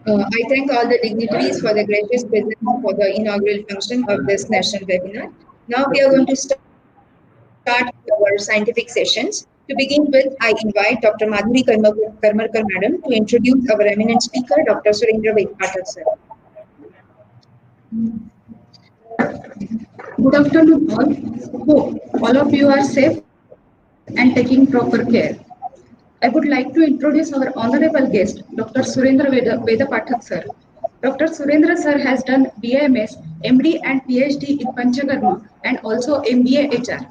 I thank all the dignitaries for the gracious presence for the inaugural function of this national webinar. Now we are going to start our scientific sessions. To begin with, I invite Dr. Madhuri Karmarkar Madam to introduce our eminent speaker, Dr. Surendra Vedpathak sir. Good afternoon all. Hope all of you are safe and taking proper care. I would like to introduce our honorable guest, Dr. Surendra Vedapathak sir. Dr. Surendra sir has done BAMS, MD and PhD in Panchakarma and also MBA HR.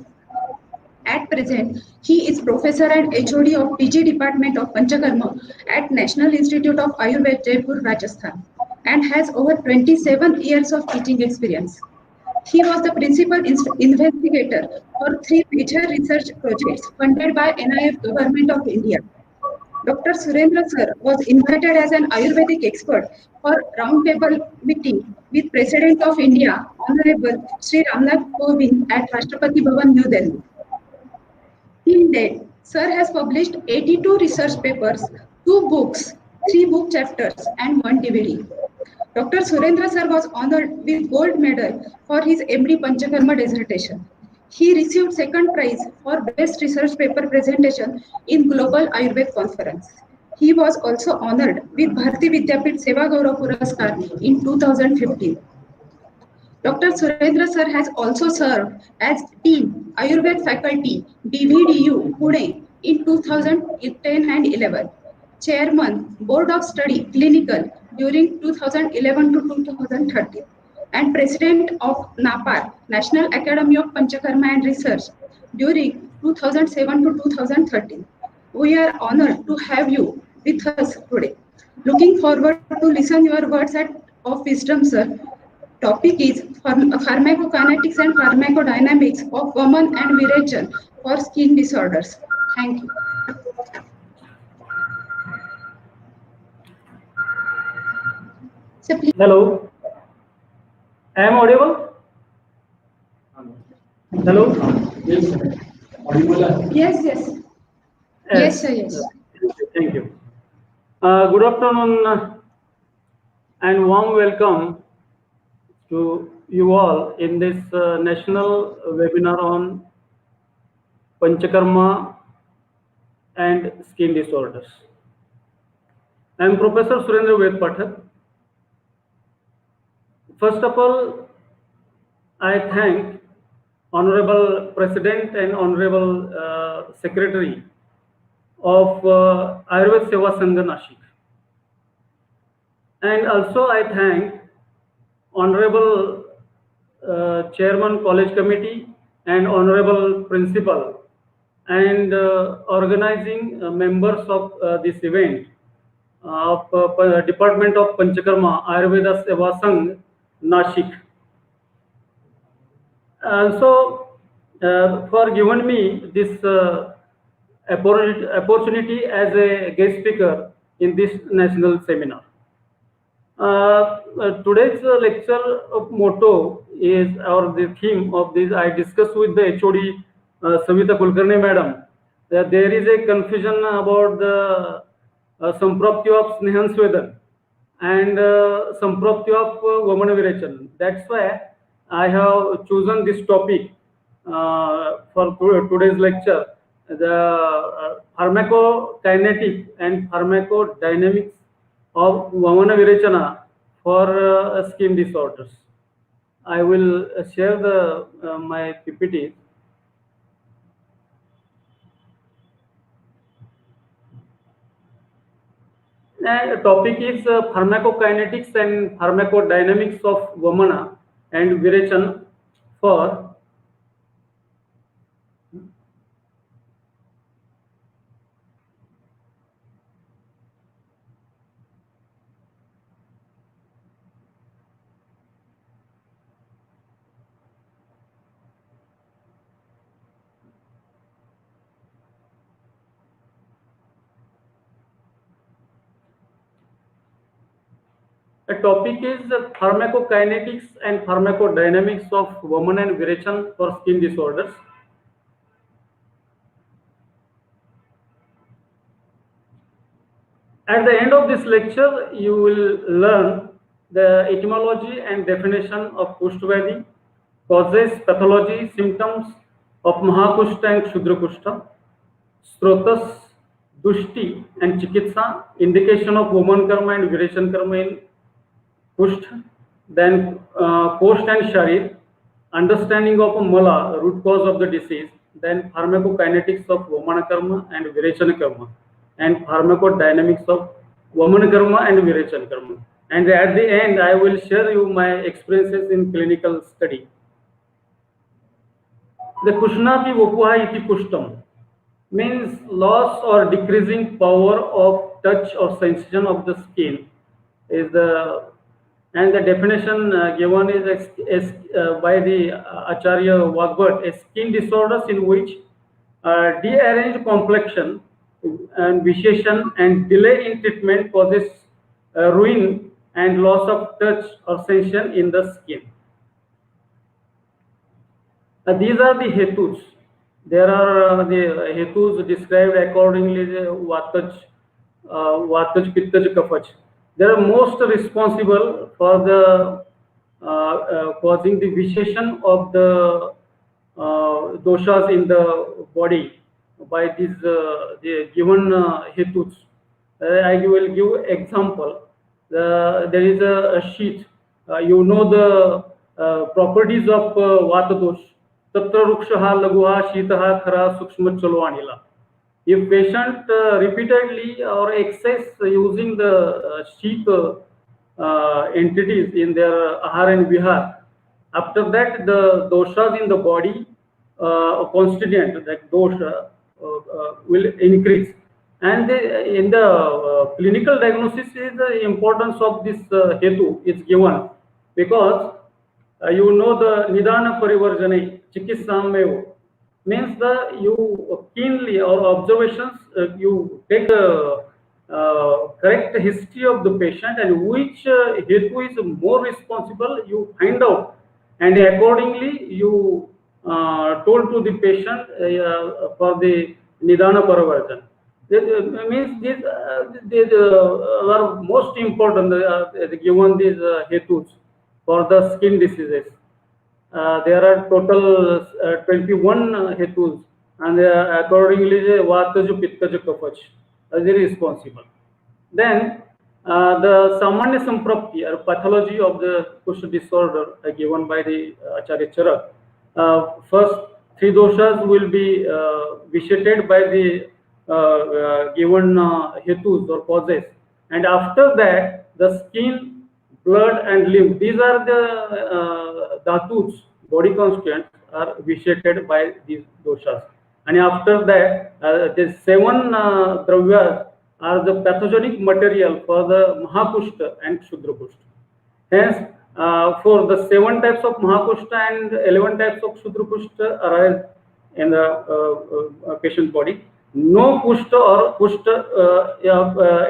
At present, he is professor and HOD of PG Department of Panchakarma at National Institute of Ayurveda, Jaipur, Rajasthan, and has over 27 years of teaching experience. He was the principal investigator for 3 major research projects funded by NIF Government of India. Dr. Surendra sir was invited as an Ayurvedic expert for roundtable meeting with President of India, Honorable Sri Ramnath Kovind at Rashtrapati Bhavan, New Delhi. Till date, sir has published 82 research papers, 2 books, 3 book chapters, and 1 DVD. Dr. Surendra sir was honored with gold medal for his MD Panchakarma dissertation. He received second prize for best research paper presentation in Global Ayurveda Conference. He was also honored with Bharati Vidyapit Seva Gaurav Puraskar in 2015. Dr. Surendra sir has also served as Dean Ayurveda Faculty BVDU Pune in 2010 and 11, Chairman Board of Study Clinical during 2011 to 2013, and President of NAPAR National Academy of Panchakarma and Research during 2007 to 2013. We are honored to have you with us today. Looking forward to listen your words of wisdom, sir. Topic is pharmacokinetics and pharmacodynamics of women and virechan for skin disorders. Thank you. So hello, I am audible? Hello? Yes, yes. Yes, sir, yes. Thank you. Good afternoon and warm welcome to you all in this national webinar on Panchakarma and skin disorders. I am Professor Surendra Vedpathak. First of all, I thank Honorable President and Honorable Secretary of Ayurveda Seva Sangha Nashik. And also I thank Honorable Chairman College Committee and Honorable Principal and organizing members of this event of Department of Panchakarma Ayurveda Seva Sangh Nashik. Also for giving me this opportunity as a guest speaker in this national seminar. Today's lecture motto is, or the theme of this, I discussed with the HOD Savita Kulkarni madam, that there is a confusion about the Samprapti of Snehan Swedan and Samprapti of Vamana Virechan. That's why I have chosen this topic for today's lecture, the pharmacokinetic and pharmacodynamics of Vamana Virechana for skin disorders. I will share my PPT. The topic is pharmacokinetics and pharmacodynamics of Vamana and Virechan for the topic is pharmacokinetics and pharmacodynamics of Vamana and Virechan for skin disorders. At the end of this lecture, you will learn the etymology and definition of Kushtvedi, causes, pathology, symptoms of Mahakushta and Kshudra Kushta, Srotas, Dushti and Chikitsa, indication of Woman Karma and Virechan Karma in Kushta, then Kosht and Sharir, understanding of Mala, root cause of the disease, then pharmacokinetics of Vamana Karma and Virechan Karma, and pharmacodynamics of Vamana Karma and Virechan Karma. And at the end, I will share you my experiences in clinical study. The Kushnati Vopuha iti Kushtam means loss or decreasing power of touch or sensation of the skin is the, and the definition given is by the Acharya Vagbhat, a skin disorders in which dearranged complexion and vitiation and delay in treatment causes ruin and loss of touch or sensation in the skin. These are the hetus. There are the hetus described accordingly, the Vataj, Pittaj, Kapach. They are most responsible for the causing the vitiation of the doshas in the body by these the given hetus. I will give example. There is a sheet. You know the properties of Vata dosh. Tatra rukshaha laguha shitaha khara sukshma chalwanila. If patient repeatedly or excess using the sheet entities in their ahar and vihar, after that the doshas in the body constituent, that dosha will increase. And in the clinical diagnosis, the importance of this hetu is given because you know the nidana parivarjane chikitsamevo means the you keenly or observations you take a correct history of the patient and which hetu is more responsible, you find out, and accordingly you told to the patient for the nidana parivarjan. Means these are most important given these hetus for the skin diseases. There are total 21 hetus, and accordingly Vataju, Pittaju, Kapach are responsible. Then the Samanya Samprapti or pathology of the Kushta disorder given by the Acharya Charak. First, three doshas will be vitiated by the given hetus or causes, and after that the skin, blood and lymph, these are the dhatus, body constituents, are vitiated by these doshas. And after that the seven dravyas are the pathogenic material for the Mahakushta and Kshudra Kushta. Hence for the 7 types of Mahakushta and 11 types of Kshudra Kushta arise in the patient body. No Kushta or Kushta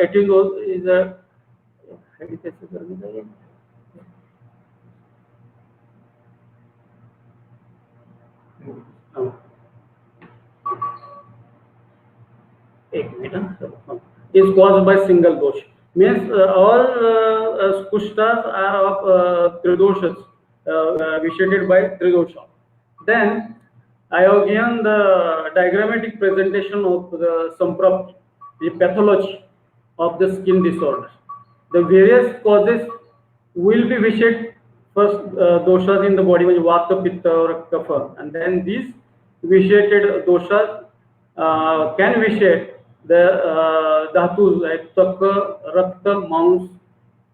it is a is caused by single dosh. Means all kushtas are of tridoshas, vitiated by tridosha. Then I have given the diagrammatic presentation of the samprapti, the pathology of the skin disorder. The various causes will be vitiated. First doshas in the body, which vata, pitta or kapha, and then these vitiated doshas can vitiate the dhatus like taka, rakta, mouse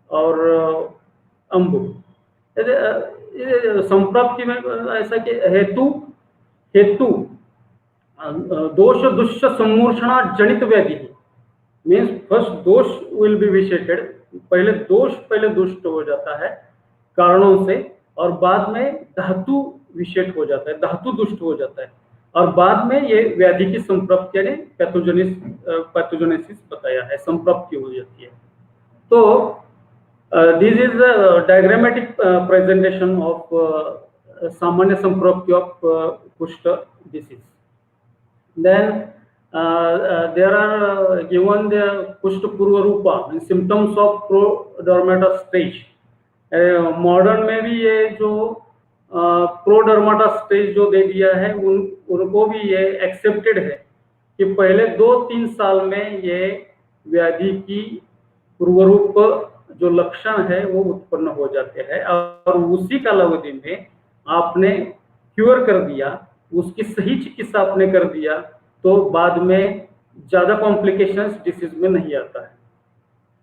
or ambu. संप्राप्ति में ऐसा कि हेतु दोष दुष्ट सम्मूर्छना जनित व्याधि means first दोष will be विशेटेड, पहले दुष्ट हो जाता है कारणों से और बाद में धातु विशेष हो जाता है, धातु दुष्ट हो जाता है और बाद में ये व्याधि की संप्राप्ति यानी पैथोजेनेसिस बताया है, संप्राप्ति हो जाती है. तो this is a diagrammatic presentation of samanya samprapti of kushta disease. Then there are given the कुष्ठ पूर्व रूपा symptoms of प्रोडर्माटा स्टेज। मॉडर्न में भी ये जो प्रोडर्माटा स्टेज जो दे दिया है उनको भी ये एक्सेप्टेड है कि पहले 2-3 साल में ये व्याधि की पूर्वरूप जो लक्षण है वो उत्पन्न हो जाते हैं, और उसी कालावधि में आपने क्योर कर दिया, उसकी सही चिकित्सा आपने कर दिया, तो बाद में ज्यादा कॉम्प्लिकेशंस डिसीज में नहीं आता है।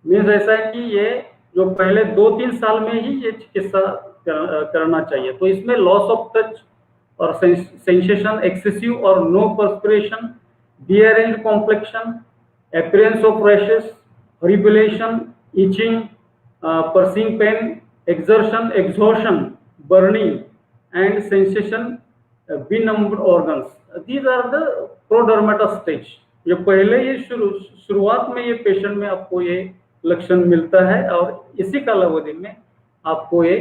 मीन्स ऐसा है कि ये जो पहले 2-3 साल में ही ये चिकित्सा करना चाहिए। तो इसमें लॉस ऑफ टच और सेंसेशन, एक्सेसिव और no perspiration, derange complexion, appearance of rashes, horripilation, itching, piercing pain, exertion, exhaustion, burning and sensation benumbed organs, these are the prodromata stage. ये पहले ये शुरुआत में ये पेशेंट में आपको ये लक्षण मिलता है, और इसी कालावधि में आपको ये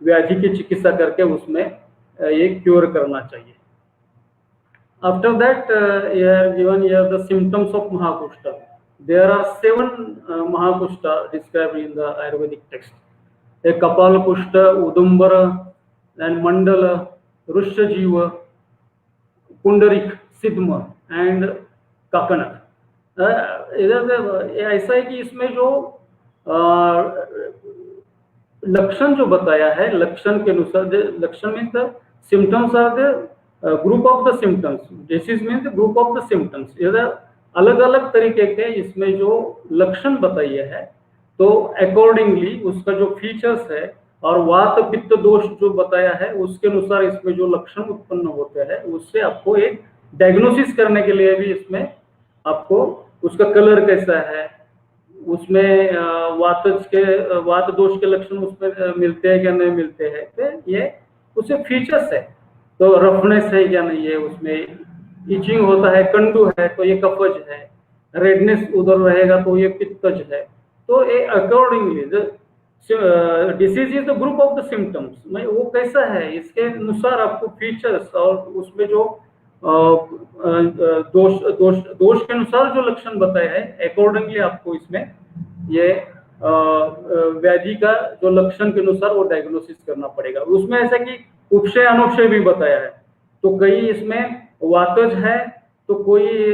व्याधि की चिकित्सा करके उसमें ये क्योर करना चाहिए। After that given here the symptoms of महाकुष्ठ। There are 7 महाकुष्ठ described in the Ayurvedic text। एक कपाल कुष्ठ, उदुम्बर, and मंडल, रुष्यजीव, पुंडरिक, सिद्म एंड काकनक। ऐसा है कि इसमें जो लक्षण जो बताया है, लक्षण के अनुसार लक्षण means the symptoms are the group of the symptoms, disease means group of the symptoms. अलग अलग तरीके के इसमें जो लक्षण बताइए है, तो अकॉर्डिंगली उसका जो फीचर्स है और वात पित्त दोष जो बताया है उसके अनुसार इसमें जो लक्षण उत्पन्न होते हैं, उससे आपको एक डायग्नोसिस करने के लिए भी इसमें आपको उसका कलर कैसा है, उसमें वात दोष के लक्षण उसमें मिलते हैं क्या नहीं मिलते हैं, तो ये उससे फीचर्स है। तो रफनेस है क्या नहीं है, उसमें इचिंग होता है, कंडू है तो ये कफज है, रेडनेस उधर रहेगा तो ये पित्तज है। तो ये accordingly disease is the group of the symptoms, मैं वो कैसा है इसके अनुसार आपको फीचर्स और उसमें जो दोष के अनुसार जो लक्षण बताए हैं, अकॉर्डिंगली आपको इसमें ये व्याधि का जो लक्षण के अनुसार वो डायग्नोसिस करना पड़ेगा। उसमें ऐसा कि उपशय अनुक्षय भी बताया है, तो कई इसमें वातज है तो कोई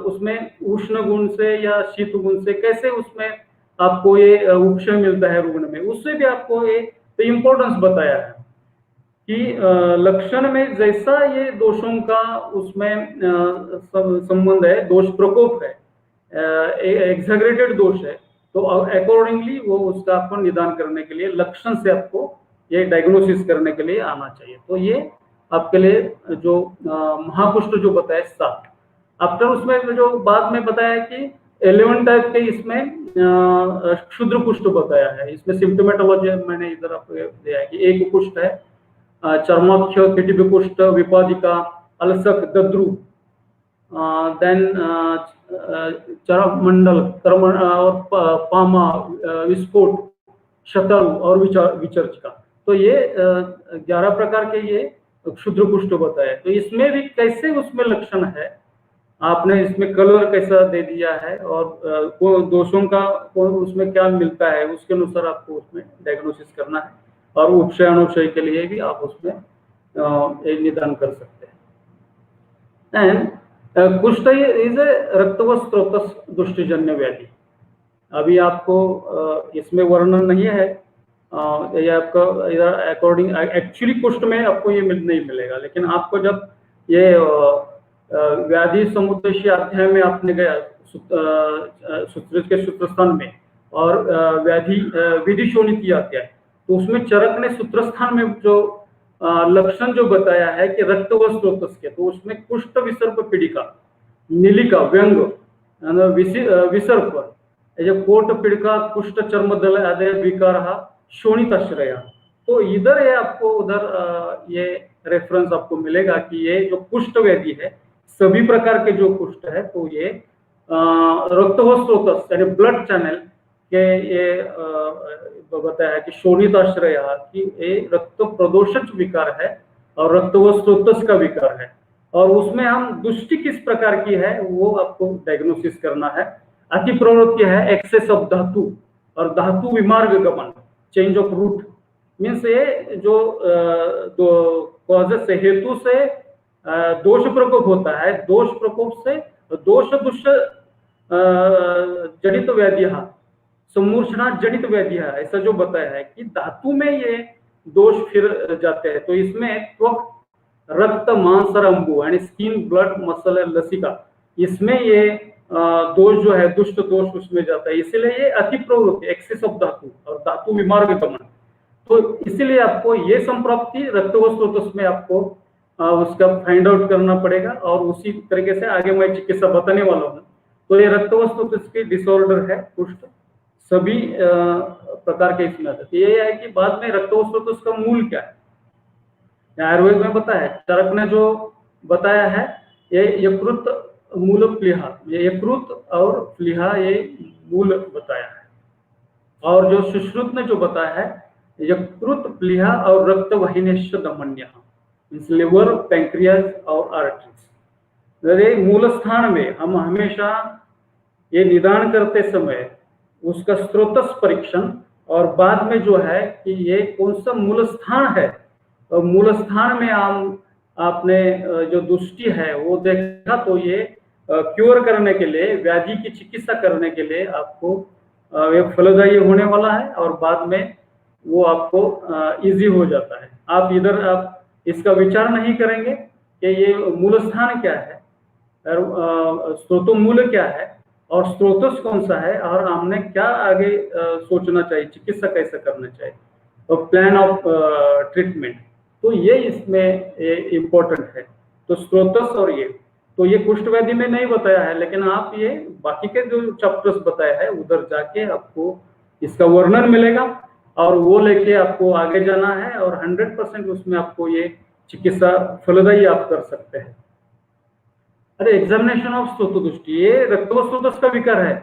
उसमें उष्ण गुण से या शीत गुण से कैसे उसमें आपको ये उपशय मिलता है रुग्ण में, उससे भी आपको एक तो इम्पोर्टेंस बताया है कि लक्षण में जैसा ये दोषों का उसमें संबंध है, दोष प्रकोप है, एक्सैगरेटेड दोष है, तो अकॉर्डिंगली वो उसका आपको निदान करने के लिए लक्षण से आपको ये डायग्नोसिस करने के लिए आना चाहिए। तो ये आपके लिए जो महाकुष्ठ जो बताया 7। आफ्टर उसमें जो बाद में बताया कि 11 टाइप के इसमें क्षुद्र कुष्ठ बताया है। इसमें सिम्टोमेटोलॉजी मैंने इधर आपको दिया है कि एक कुष्ठ है, चर्माक्ष, किटिप कुष्ठ, विपादिका, अलसक, दद्रु, देन चरमंडल और पामा, विस्फोट, शतरु और विचर्चिका। तो ये 11 प्रकार के ये क्षुद्र कुष्ठ बताया। तो इसमें भी कैसे उसमें लक्षण है, आपने इसमें कलर कैसा दे दिया है और दोषों का उसमें क्या मिलता है, उसके अनुसार आपको उसमें डायग्नोसिस करना है, और उपशय अनुक्षय के लिए भी आप उसमें एक निदान कर सकते हैं। एंड कुष्ठ इज ए रक्तवत स्रोतस दुष्टिजन्य व्याधि। अभी आपको इसमें वर्णन नहीं है, ये आपका इधर अकॉर्डिंग एक्चुअली कुष्ठ में आपको ये नहीं मिलेगा, लेकिन आपको जब ये व्याधि समुद्देश्य अध्याय में आपने गया सूत्र के सूत्रस्थान में, और व्याधि विधि शोणिति अध्याय, तो उसमें चरक ने सूत्रस्थान में जो लक्षण जो बताया है कि रक्तवत स्रोतस के, तो उसमें कुष्ठ विसर्प पीड़िका, नीलिका, व्यंग, विसर्प, कोट पीड़िका, कुष्ठ चर्मदल आदि विकार, शोणिताश्रया। तो इधर ये आपको उधर ये रेफरेंस आपको मिलेगा कि ये जो कुष्ठ व्याधि है, सभी प्रकार के जो कुष्ठ है, तो ये रक्तवत स्रोतस यानी ब्लड चैनल के ये बताया है कि शोणिताश्रय कि ये रक्त प्रदोषक विकार है और रक्तवत स्रोतस का विकार है, और उसमें हम दुष्टि किस प्रकार की है वो आपको डायग्नोसिस करना है। अति प्रवृत्ति है एक्सेस ऑफ धातु और धातु विमार्ग गमन, चेंज ऑफ रूट, मीन्स ये जो कॉजेस से, हेतु से दोष प्रकोप होता है, दोष प्रकोप से दोष दुष्ट जनित व्याधि, सम्मूर्छना जनित व्याधि, ऐसा जो बताया है कि धातु में ये दोष फिर जाते हैं। तो इसमें त्वक, रक्त, मांस और अंबु यानी स्किन, ब्लड, मसल, लसिका, इसमें ये दोष जो है दुष्ट दोष उसमें जाता है, इसीलिए ये अति प्रवृत्ति, एक्सेस ऑफ धातु और धातु विमार्ग गमन। तो इसीलिए आपको ये संप्राप्ति रक्त व स्रोतस में आपको उसका फाइंड आउट करना पड़ेगा और उसी तरीके से आगे मैं चिकित्सा बताने वाला हूँ। तो ये रक्त व स्रोतस की डिसऑर्डर है, कुष्ठ सभी प्रकार के इसमें आते हैं। ये है कि बाद में रक्त व स्रोतस का मूल क्या है, आयुर्वेद में बताया है, चरक ने जो बताया है ये यकृत मूल प्लीहा, ये यकृत और प्लीहा ये मूल बताया है। और जो सुश्रुत ने जो बताया है यकृत, प्लीहा और रक्त वाहिनीश्च दमन्य, लिवर, पैंक्रियाज और आर्टरीज। मूल स्थान में हम हमेशा ये निदान करते समय उसका स्रोतस परीक्षण और बाद में जो है कि ये कौन सा मूल स्थान है, और मूल स्थान में आपने जो दुष्टि है वो देखा, तो ये क्योर करने के लिए, व्याधि की चिकित्सा करने के लिए आपको ये फलदायी होने वाला है और बाद में वो आपको इजी हो जाता है। आप इधर आप इसका विचार नहीं करेंगे कि ये मूल स्थान क्या है, स्रोतोमूल क्या है और स्रोतस कौन सा है और हमने क्या आगे सोचना चाहिए, चिकित्सा कैसे करना चाहिए और प्लान ऑफ ट्रीटमेंट। तो ये इसमें इम्पोर्टेंट है। तो स्रोतस और ये तो ये कुष्ठ व्याधि में नहीं बताया है, लेकिन आप ये बाकी के जो चैप्टर्स बताया है उधर जाके आपको इसका वर्णन मिलेगा और वो लेके आपको आगे जाना है और 100% उसमें आपको ये चिकित्सा फलदायी आप कर सकते हैं। अरे एग्जामिनेशन ऑफ स्रोतदुष्टि, ये रक्त व स्रोतस का विकार है,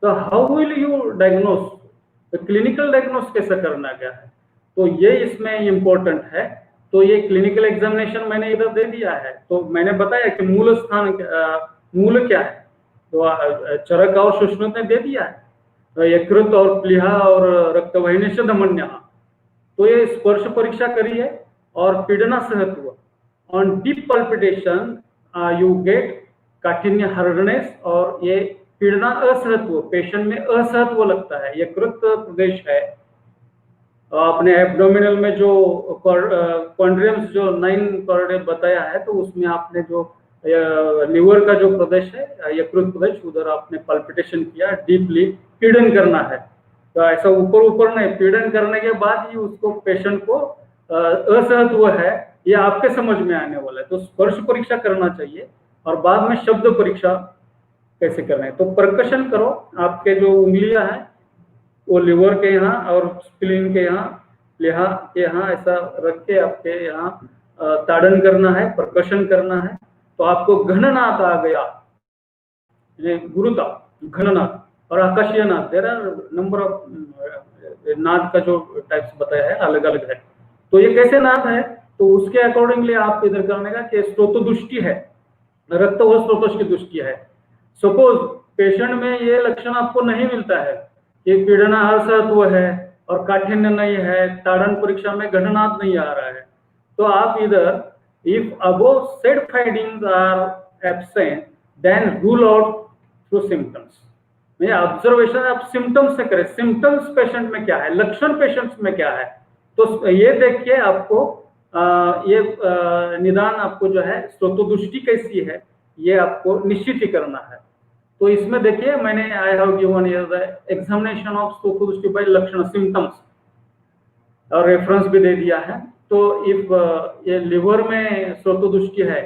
तो how will you diagnose, clinical diagnose कैसे करना क्या है, तो ये इसमें इम्पोर्टेंट है। तो ये क्लिनिकल एग्जामिनेशन मैंने इधर दे दिया है। तो मैंने बताया कि मूल स्थान मूल क्या है, तो चरक और सुश्रुत ने दे दिया है, तो यकृत और प्लीहा और रक्त वाहिनीश्च दमन्य। तो ये स्पर्श परीक्षा करिए और पीड़ना सहत्व, on deep palpation you get काठिन्य, हार्डनेस, और ये पीड़ना असहत्व, पेशेंट में असहत्व लगता है, यकृत प्रदेश है, अपने एब्डोमिनल में जो कॉन्ड्रियम्स जो 9 कॉर्डे बताया है, तो उसमें आपने जो लिवर का जो प्रदेश है, यकृत प्रदेश, उधर आपने पल्पिटेशन किया, डीपली पीड़न करना है। तो ऐसा ऊपर ऊपर नहीं, पीड़न करने के बाद ही उसको पेशेंट को असहत्व है ये आपके समझ में आने वाला है। तो स्पर्श परीक्षा करना चाहिए और बाद में शब्द परीक्षा कैसे करना है। तो परकशन करो, आपके जो उंगलियां हैं वो लिवर के यहाँ और स्प्लीन के यहाँ, प्लीहा के यहाँ ऐसा रख के आपके यहाँ ताड़न करना है, परकशन करना है। तो आपको घननाद आ गया, ये गुरुता, घननाद और आकाशीय नाद, देयर आर नंबर ऑफ नाद का जो टाइप्स बताया है अलग अलग है। तो ये कैसे नाद है, तो उसके अकॉर्डिंगली आप इधर करने का कि स्रोतदुष्टि है, रक्त व स्रोतस की दृष्टि है। सपोज पेशेंट में ये लक्षण आपको नहीं मिलता है कि पीड़ना असहत्व है और काठिन्य नहीं है, ताड़न परीक्षा में घननाद नहीं आ रहा है, तो आप इधर if above said findings are absent then rule out through symptoms. मैं ऑब्जर्वेशन आप सिम्टम्स से करें, सिम्टम्स पेशेंट में क्या है, लक्षण पेशेंट्स में क्या है, तो ये देख के आपको ये निदान आपको जो है स्रोतदुष्टि कैसी है ये आपको निश्चित ही करना है। तो इसमें देखिए मैंने I have given here the examination of स्रोतदुष्टि बाय लक्षण, सिम्टम्स, और रेफरेंस भी दे दिया है। तो इफ ये लिवर में स्रोतदुष्टि है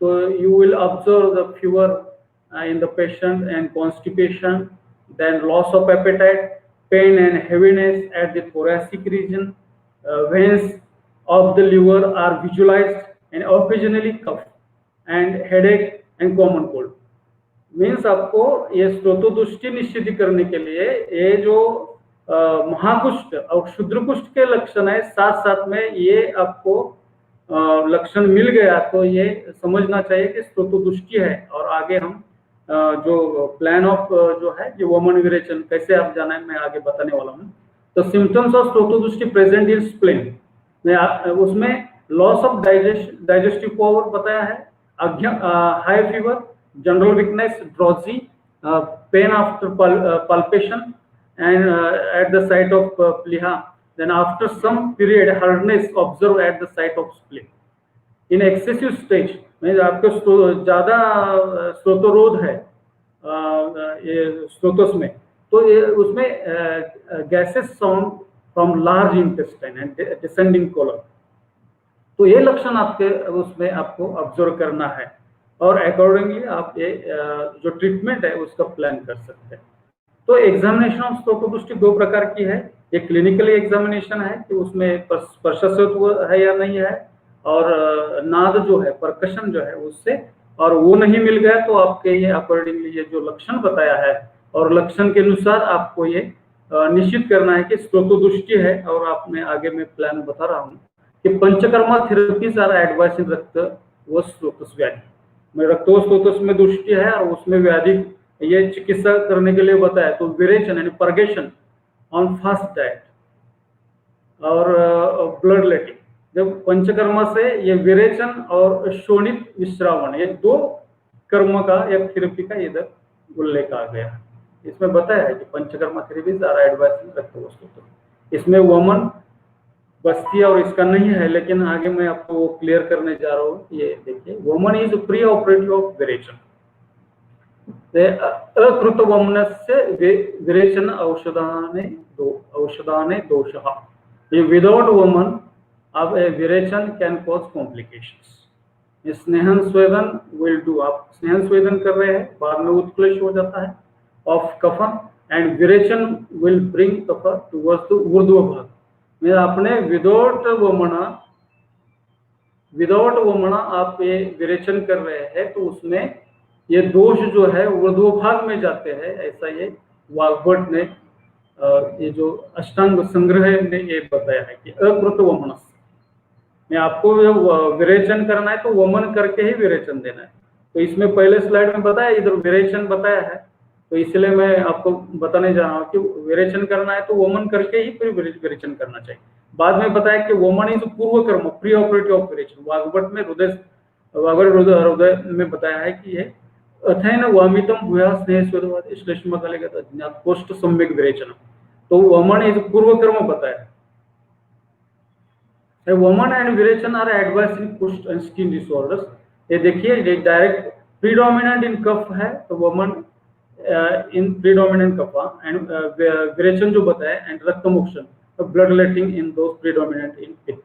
तो you will observe the fever in the patient and constipation, then loss of appetite, pain and heaviness at the thoracic region, veins of the liver are visualized and occasionally cough and headache and common cold। Means आपको ये स्रोतदुष्टि निश्चित करने के लिए ये जो महाकुष्ठ और क्षुद्रकुष्ठ के लक्षण है, साथ साथ में ये आपको लक्षण मिल गया तो ये समझना चाहिए कि स्त्रोतोदुष्टि है, और आगे हम जो प्लान ऑफ जो है ये वोमन विरेचन कैसे आप जाना है मैं आगे बताने वाला हूँ। तो सिम्टम्स ऑफ स्त्रोतोदुष्टि प्रेजेंट इन स्प्लेन में उसमें लॉस ऑफ डाइजेस्टिव पावर बताया है, high fever, general weakness, drowsy, pain after palpation and at the site of pliha, then after some period hardness observed at the site of spleen. In excessive stage में आपको ज्यादा स्रोतरोध है ये स्रोतोस में, तो ये उसमें gases sound from large intestine and descending colon, तो ये लक्षण आपके उसमें आपको ऑब्जर्व करना है, और अकॉर्डिंगली आप ये जो ट्रीटमेंट है उसका प्लान कर सकते हैं। तो एग्जामिनेशन ऑफ स्त्रोतोदुष्टि दो प्रकार की है, एक क्लिनिकली एग्जामिनेशन है कि उसमें स्पर्शस्वत्व है या नहीं है, और नाद जो है परकशन जो है उससे, और वो नहीं मिल गया तो आपके ये अकॉर्डिंगली ये जो लक्षण बताया है और लक्षण के अनुसार आपको ये निश्चित करना है कि स्त्रोतोदुष्टि है। और आप मैं आगे में प्लान बता रहा हूँ कि panchakarma therapies are advice in रक्त व स्त्रोतस व्याधि में, रक्त व स्त्रोतस में दुष्टि है और उसमें व्याधि ये चिकित्सा करने के लिए बताया, तो विरेचन यानी परगेशन ऑन फास्ट डाइट और ब्लड लेटिंग, जब पंचकर्मा से ये विरेचन और शोणित विश्रावण ये दो कर्म का या थेरेपी का इधर उल्लेख आ गया। इसमें बताया है कि panchakarma therapies are advice in रक्त व स्त्रोतस, इसमें वोमन बस्ती और इसका नहीं है, लेकिन आगे मैं आपको क्लियर करने जा रहा हूँ। ये देखिए, वोमन इज प्री ऑपरेटिव ऑफ विरेचन, अकृत वोमनस्य विरेचन औषधाने दोषः, ये विदाउट वोमन अब विरेचन कैन कॉज कॉम्प्लिकेशंस। स्नेहन स्वेदन विल डू, आप स्नेहन स्वेदन कर रहे हैं बाद में उत्क्लेश हो जाता है ऑफ कफा, एंड विरेचन विल ब्रिंग कफा टुवर्ड्स द ऊर्ध्व भाग में, आपने विदाउट वोमना आप ये विरेचन कर रहे हैं तो उसमें ये दोष जो है ऊर्ध्व भाग में जाते हैं, ऐसा ये वाग्भट ने ये जो अष्टांग संग्रह ने ये बताया है कि अकृत वमन में आपको विरेचन करना है तो वमन करके ही विरेचन देना है। तो इसमें पहले स्लाइड में बताया, इधर विरेचन बताया है, तो इसलिए मैं आपको बताने जा रहा हूँ कि विरेचन करना है तो वोमन करके ही फिर विरेचन करना चाहिए। बाद में बताया कि वोमन इज पूर्व कर्म प्री ऑपरेटिव ऑफ विरेचन, वाग्भट में हृदय में बताया है कि ये अथैन वामितम भूया स्नेह स्वेदवाद श्लेष्मकालिगत अज्ञात कोष्ठ सम्यक विरेचन, तो वोमन इज पूर्व कर्म बताया। वोमन एंड विरेचन आर एडवाइस इन कुष्ठ एंड स्किन डिसऑर्डर्स, ये देखिए डायरेक्ट प्रीडोमिनेंट इन कफ है तो वोमन इन प्रीडोमिनेंट कफा, एंड विरेचन जो बताया एंड रक्त मोक्षण blood letting in those predominant in पित्त,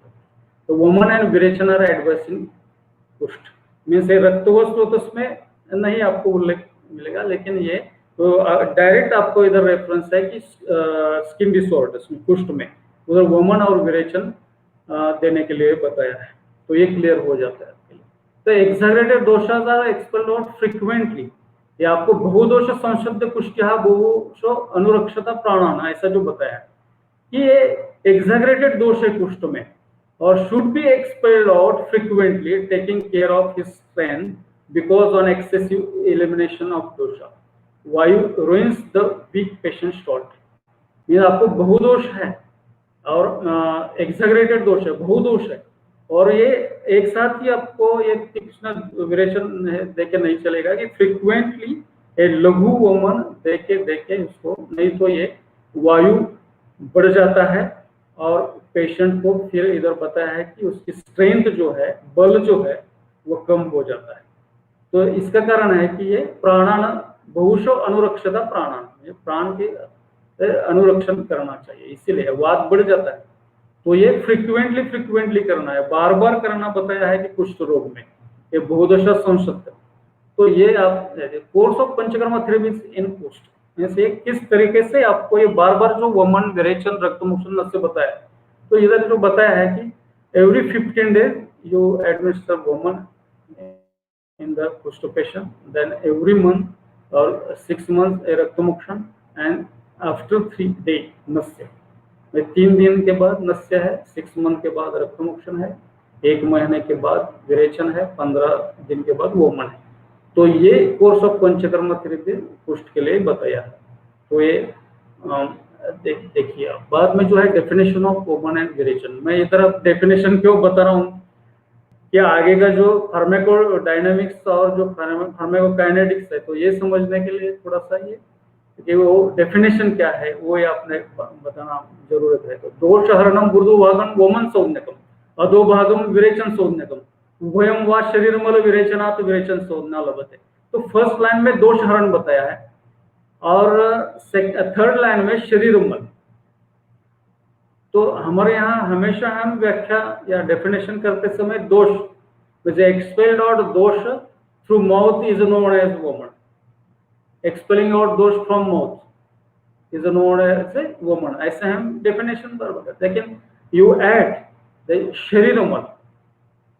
तो वोमन एंड विरेचन आर एडवाइस इन कुष्ठ मीन्स रक्त व स्त्रोतस में नहीं आपको उल्लेख मिलेगा, लेकिन ये तो डायरेक्ट आपको इधर रेफरेंस है कि स्किन डिसऑर्डर्स में कुष्ठ में उधर वोमन और विरेचन देने के लिए बताया है, तो ये क्लियर हो जाता है आपके लिए। तो एक्सैगरेटेड दोषास आर एक्सपेल्ड आउट फ्रीक्वेंटली, ये आपको बहुदोष संशुद्ध कुष्ठ्या बहुशो अनुरक्षता प्राणान ऐसा जो बताया है कि ये एक्सैगरेटेड दोष है कुष्ठ में और should be expelled out frequently taking care of his strength because on excessive elimination of दोषा वायु ruins the weak patient salt, mean आपको बहुदोष है और एक्सैगरेटेड दोष है, बहुदोष है, और ये एक साथ ही आपको ये तीक्ष्ण विरेचन देके नहीं चलेगा कि फ्रीक्वेंटली ये लघु वमन देके इसको, नहीं तो ये वायु बढ़ जाता है और पेशेंट को फिर इधर बताया है कि उसकी स्ट्रेंथ जो है, बल जो है वो कम हो जाता है। तो इसका कारण है कि ये प्राणान बहुशो अनुरक्षता प्राणान, प्राण के अनुरक्षण करना चाहिए, इसीलिए वात बढ़ जाता है। तो ये फ्रीक्वेंटली करना है, बार बार करना बताया है कि कुष्ठ रोग में ये बहुदशा संशुद्ध। तो ये आप कोर्स ऑफ पंचकर्मा थेरेपीज इन कुष्ठ से किस तरीके से आपको ये बार बार जो वमन विरेचन रक्त मोक्षण से बताया, तो इधर जो बताया है कि every 15 days you administer woman in the kushta patient, then every month or 6 months a रक्त मोक्षण, and after 3 days नस्य, 3 दिन के बाद नस्य है, 6 month के बाद रक्त मोक्षण है, 1 महीने के बाद विरेचन है, 15 दिन के बाद वोमन है। तो ये कोर्स ऑफ पंचकर्म थेरेपी कुष्ठ के लिए बताया है। तो ये देखिए आप बाद में जो है डेफिनेशन ऑफ वोमन एंड विरेचन। मैं इधर डेफिनेशन क्यों बता रहा हूँ कि आगे का जो फार्माकोडायनामिक्स और जो फार्माकोकाइनेटिक्स है, तो ये समझने के लिए थोड़ा सा ये कि वो डेफिनेशन क्या है वो ये आपने बताना जरूरत है। तो दोषहरणम ऊर्ध्वभागम वोमन संज्ञकम अधोभागम विरेचन संज्ञकम उभयम वा शरीरमल विरेचनात् विरेचन संज्ञा लभते। तो फर्स्ट लाइन में दोषहरण बताया है और थर्ड लाइन में शरीरमल। तो हमारे यहाँ हमेशा हम व्याख्या या डेफिनेशन करते समय दोष एक्सपेल्ड आउट दोष through mouth is known as वोमन, एक्सपेलिंग आउट दोष from mouth is known as a वोमन, ऐसे हम डेफिनेशन पर बताते। लेकिन यू ऐड शरीरमल,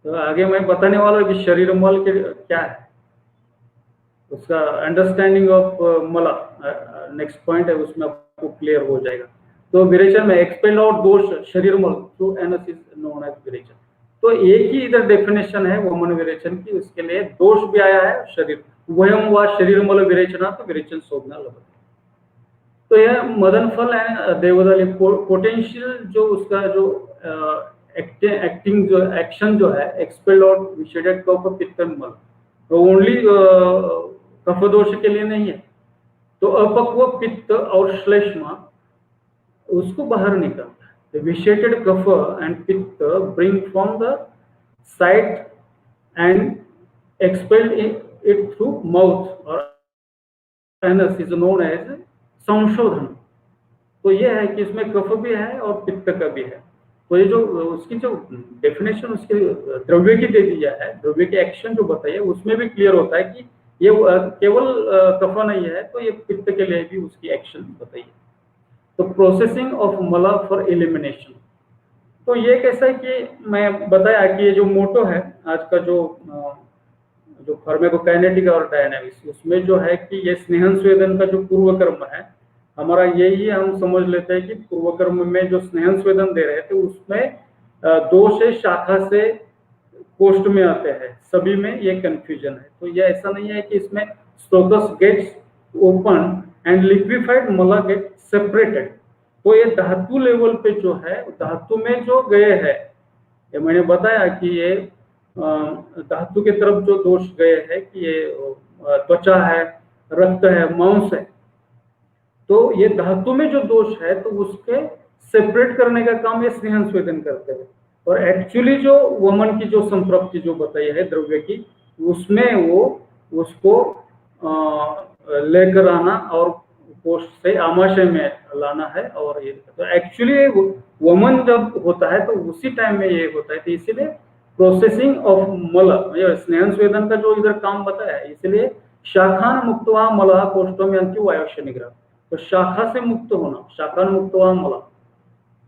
तो आगे मैं बताने वाला हूँ कि शरीरमल के क्या है, उसका अंडरस्टैंडिंग ऑफ मला नेक्स्ट पॉइंट है, उसमें आपको क्लियर हो जाएगा। तो विरेचन में एक्सपेल आउट दोष शरीरमल through anus is known as विरेचन। तो एक ही इधर डेफिनेशन है वोमन विरेचन की, उसके लिए दोष भी आया है शरीर वयम व शरीरमल विरेचना तो विरेचन शोधना लभते। तो यह मदन फल एंड देवदली पोटेंशियल जो उसका जो एक्टिंग जो एक्शन जो है एक्सपेल्ड आउट विशेडेड कफ पित्त मल, तो ओनली कफ दोष के लिए नहीं है। तो अपक्व पित्त और श्लेष्मा उसको बाहर निकालता है। विशेडेड कफ एंड पित्त bring from the site and expelled it through mouth और एनस इज नोन एज संशोधन। तो यह है कि इसमें कफ भी है और पित्त का भी है। तो ये जो उसकी जो डेफिनेशन उसके द्रव्य की दे दिया है, द्रव्य के एक्शन जो बताइए उसमें भी क्लियर होता है कि ये केवल कफ नहीं है, तो ये पित्त के लिए भी उसकी एक्शन बताइए। तो प्रोसेसिंग ऑफ मला फॉर एलिमिनेशन, तो ये कैसा है कि मैं बताया कि ये जो मोटो है आज का जो फार्माकोकाइनेटिक और डायनामिक्स, उसमें जो है कि ये स्नेहन स्वेदन का जो पूर्व कर्म है हमारा, यही हम समझ लेते हैं कि पूर्व कर्म में जो स्नेहन स्वेदन दे रहे थे उसमें दो से शाखा से कोष्ठ में आते हैं, सभी में ये कंफ्यूजन है। तो ये ऐसा नहीं है कि इसमें स्रोतस गेट्स ओपन एंड लिक्विफाइड मला गेट सेपरेटेड। तो ये धातु लेवल पे जो है धातु में जो गए हैं, ये मैंने बताया कि ये धातु के तरफ जो दोष गए हैं कि ये त्वचा है, रक्त है, मांस है, तो ये धातु में जो दोष है तो उसके सेपरेट करने का काम ये स्नेहन स्वेदन करते हैं। और एक्चुअली जो वमन की जो संतृप्ति जो बताई है द्रव्य की, उसमें वो उसको लेकर आना और कोष्ठ से आमाशय में लाना है। और ये तो एक्चुअली वमन जब होता है तो उसी टाइम में ये होता है। तो इसीलिए प्रोसेसिंग ऑफ मल, स्नेहन स्वेदन का जो इधर काम बताया है, इसलिए शाखान मुक्तवा मला कोष्ठों में अंति वायुष्य निग्रह, तो शाखा से मुक्त होना, शाखान मुक्तवा मला,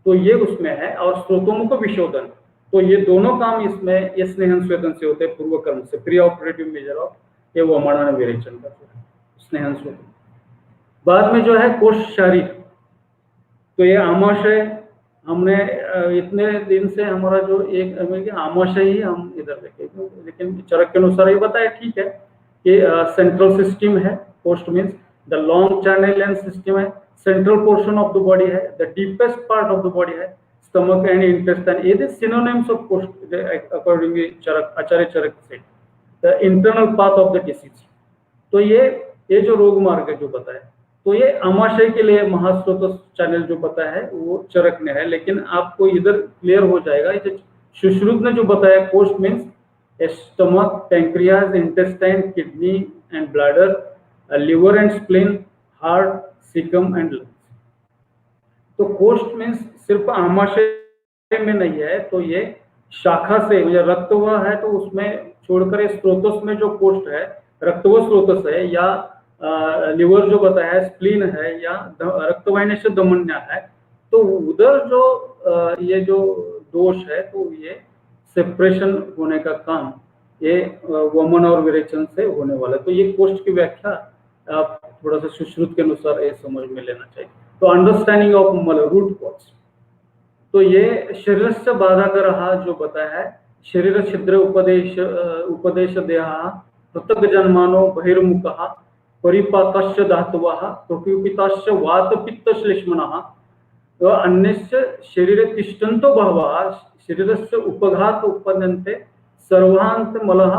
तो ये उसमें है। और स्रोतोमुख विशोधन, तो ये दोनों काम इसमें ये स्नेहन स्वेदन से होते हैं, पूर्व कर्म से, प्री ऑपरेटिव मेजर ऑफ ये वमन विरेचन का स्नेहन स्वेदन। बाद में जो है कोष्ठ शारीर, तो ये आमाशय हमने इतने दिन से हमारा जो एक आमाशय ही हम इधर देखे, लेकिन चरक के अनुसार ये बताया ठीक है कि सेंट्रल सिस्टम है, कोष्ठ means the long channel and system है, central portion of the body है, the deepest part of the body है, स्टमक एंड इंटेस्टाइन, ये सिनोनिम्स ऑफ कोष्ठ अकॉर्डिंग चरक, आचार्य चरक से, the internal path of the disease. तो ये जो रोग मार्ग जो बताया, तो ये आमाशय के लिए महास्रोत चैनल जो पता है वो चरक में है। लेकिन आपको इधर क्लियर हो जाएगा, सुश्रुत ने जो बताया कोष्ठ means stomach, pancreas, intestine, kidney and bladder, liver and spleen, heart, caecum and lungs. तो कोष्ठ मीन्स सिर्फ आमाशय में नहीं है, तो ये शाखा से रक्तव है तो उसमें छोड़कर स्रोतस में जो कोष्ठ है, रक्तव स्रोतस है या लिवर जो बताया है, स्प्लीन है या रक्तवाहिनी से दमन्या है, तो उधर जो ये जो दोष है तो ये सेपरेशन होने का काम ये वमन और विरेचन से होने वाला है। तो ये कोष्ठ की व्याख्या आप थोड़ा सा सुश्रुत के अनुसार ये समझ में लेना चाहिए। तो अंडरस्टैंडिंग ऑफ मल रूट कॉज, तो ये शरीर से बाधा का रहा जो बताया है शरीर छिद्र उपदेश देहा पृथक जन्मानो बहिर्मुखः परिपातश्च धातवः प्रकुपिताश्च वात पित्त श्लेष्मणः अन्यस्य शरीरे तिष्ठन्तो बहवः शरीरस्य उपघात उत्पन्नन्ते सर्वांत मलः